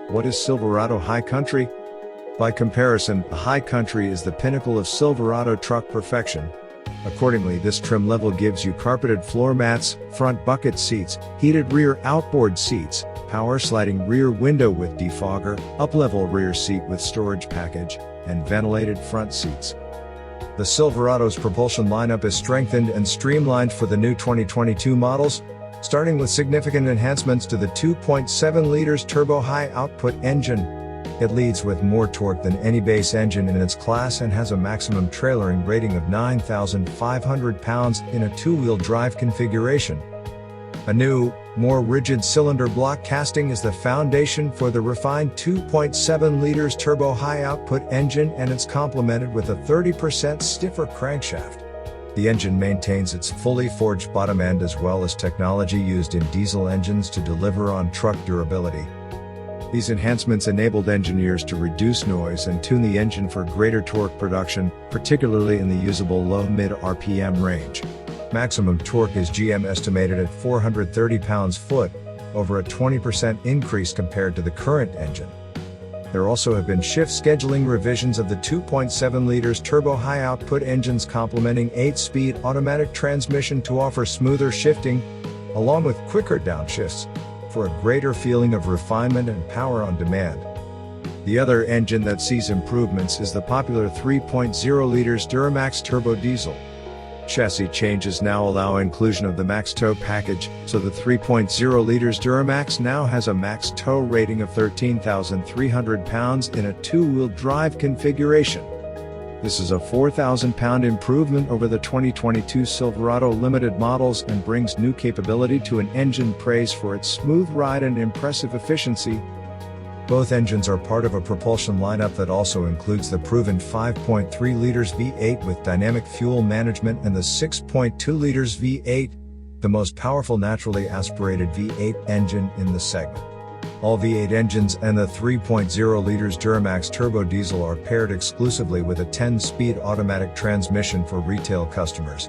What is Silverado High Country? By comparison, the High Country is the pinnacle of Silverado truck perfection. Accordingly, this trim level gives you carpeted floor mats, front bucket seats, heated rear outboard seats, power sliding rear window with defogger, up-level rear seat with storage package, and ventilated front seats. The Silverado's propulsion lineup is strengthened and streamlined for the new 2022 models, starting with significant enhancements to the 2.7 liters turbo high output engine. It leads with more torque than any base engine in its class and has a maximum trailering rating of 9,500 pounds in a two-wheel drive configuration. A new, more rigid cylinder block casting is the foundation for the refined 2.7 liters turbo high output engine, and it's complemented with a 30% stiffer crankshaft. The engine maintains its fully forged bottom end as well as technology used in diesel engines to deliver on truck durability. These enhancements enabled engineers to reduce noise and tune the engine for greater torque production, particularly in the usable low-mid RPM range. Maximum torque is GM estimated at 430 pounds-foot, over a 20% increase compared to the current engine. There also have been shift scheduling revisions of the 2.7 liters turbo high output engines complementing 8-speed automatic transmission to offer smoother shifting, along with quicker downshifts, for a greater feeling of refinement and power on demand. The other engine that sees improvements is the popular 3.0 liters Duramax turbo diesel. Chassis changes now allow inclusion of the max tow package, so the 3.0 liters Duramax now has a max tow rating of 13,300 pounds in a two-wheel drive configuration. This is a 4,000-pound improvement over the 2022 Silverado Limited models and brings new capability to an engine praised for its smooth ride and impressive efficiency. Both engines are part of a propulsion lineup that also includes the proven 5.3 liters V8 with dynamic fuel management and the 6.2 liters V8, the most powerful naturally aspirated V8 engine in the segment. All V8 engines and the 3.0 liters Duramax turbo diesel are paired exclusively with a 10-speed automatic transmission for retail customers.